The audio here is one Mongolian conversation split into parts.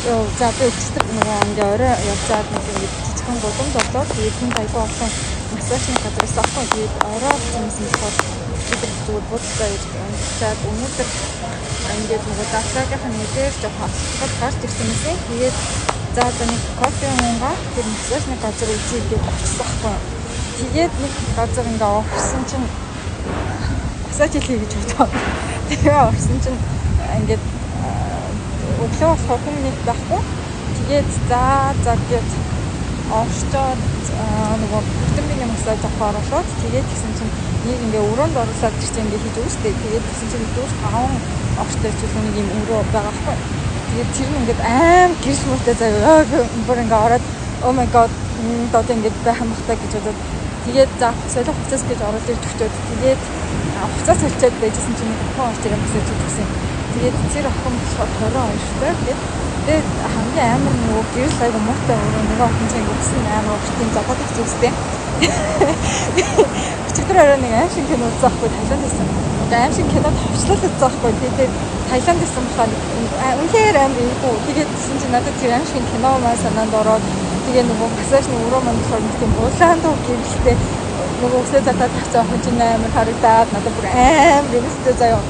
За би өчигдөр нөгөө ингээ орой явжаад нэг ингээ жижигхэн гудамж болоод тэгээд хүн айгүй олон массажны газраас авахгүй тэгээд орой болсон болохоор өчигдөр зүгээр будалтай явжаад өнөөдөр ингээд нөгөө даатлагын мэдээр жоох хасгал гарч ирсэн юмсэн. Тэгээд за нэг кофе унгаа тэр массажны газар үзье гэж очсон байхгүй. Тэгээд нэг газар ингээ орсон чинь массаж хийх гэж бодоод тэгээ орсон чинь ингээд өглөө болохоор хүмүүс байхгүй. Тэгээд за гэж орчоод нөгөө витамин массаж авах оролцоод тэгээд тэгсэн чинь нэг ингээ өрөөнд оруулаад тэр чинь ингээ хийж өгстэй. Тэгээд тэгсэн чинь 4-5 орчтой ч нэг юм өрөө байгаа байхгүй. Тэгээд тэр нь ингээд аим гэрэл мөртэй заяа бүр ингээ ороод oh my god дот ингээд байх юм бахтаа гэж бодоод тэгээд за солих хуцаас гэж ороод ирж өчөөд тэгээд хуцаас солиод байжсэн чинь нэг охин орч ирэх массаж хийсэн. Тэгээд тэр охин болохоор 20 онотой. Тэгээд хамгийн амар нөгөө гэрэл айгу муутай өөрөө нэг охин чинь гэсэн амар уртын зогоод их зүстэй. Өчигдөр орой нэг аим шиг кино үзэхгүй Таиланд байсан. Аим шиг кинод ховчлол үзэхгүй. Тэгээд Таиланд байсан болохоор үнэхээр амар ийгүү. Тэгээд гэсэн чинь надад тэр аим шиг кино маань санаанд ороод тэгээ нөгөө массажны өрөө маань болохоор нэг тийм улаан дуу гэрэлтэй нөгөө өсөө задаад тагцаа охин чинь амар харагдаад надад бүр амар юмстэй заяа.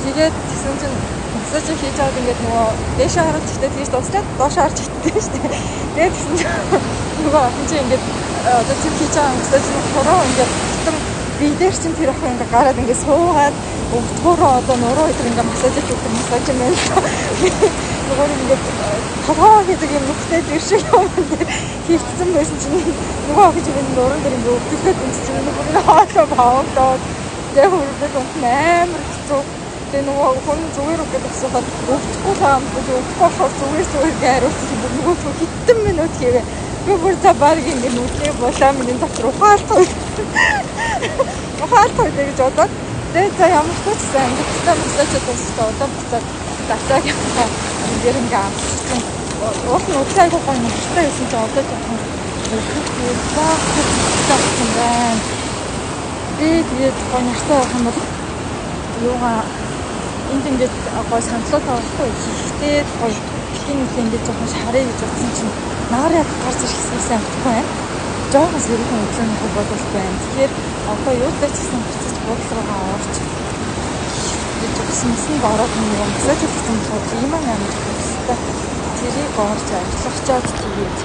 Тэгээд тэгсэн чинь массаж хийж аваад ингээд нөгөө дээшээ хараад ихтэй тэгж дуусаад доошоо харж иттэй шүү дээ. Тэгээд тэгсэн чинь нөгөө охин чинь ингээд одоо тэр хийж байгаа массажны хороо ингээд дотор би дээр чинь тэр охин ингээд гараад ингээд суугаад өвдгөөрөө одоо нуруу өдр ингээд массаж хийх массаж юм байна. Нөгөө ингээд толгоо хийдэг юм нүхтэй зэр шиг юм дээр хийцсэн байсан чинь нөгөө охин чинь нуруунд дээр ингээд өвдөлгөөд үнссэн нөгөө хоолой баавдаад тэгээ хурдан амар хэцүү. Тэгээ нөгөө хүн зүгээр үг гэдэг асуухад өвдөхгүй таам өвдөхгүй болохоор зүгээр гайруулсан бүр нөгөө хитэн минут хийвэ. Би бүр за баг ингэ нүдний булаа миний дотор ухаалтай гэж бодоод тэгээ за ямар ч гэсэн ингэж массаж хийсэн одоо буцаад датаг яваа ингээд ингээ амссан. Уус нь уцайгүй гоё нүдтэй байсан чинь одоо жоохон хөөцсөн байна. Тэгээд гоё нартай байх юм бол юугаа энд ингээд гоё сандлуу тавахгүй ихтэй гоё дэлхийн нүхий ингээд жоохон шарыг гэж бодсон чинь наар яг гарч ирчихсэн амтгүй байна. Жоохон зэрэгэн өглөөний бодолт байна. Тэгэхээр одоо юутай ч гэсэн буцаж бодлогоо орж гэж өгсөнсөнд ороод нэг массаж хийсэн болохоор ийм амар хэвчтэй тэрийг орж ажиллахчаад тэгээд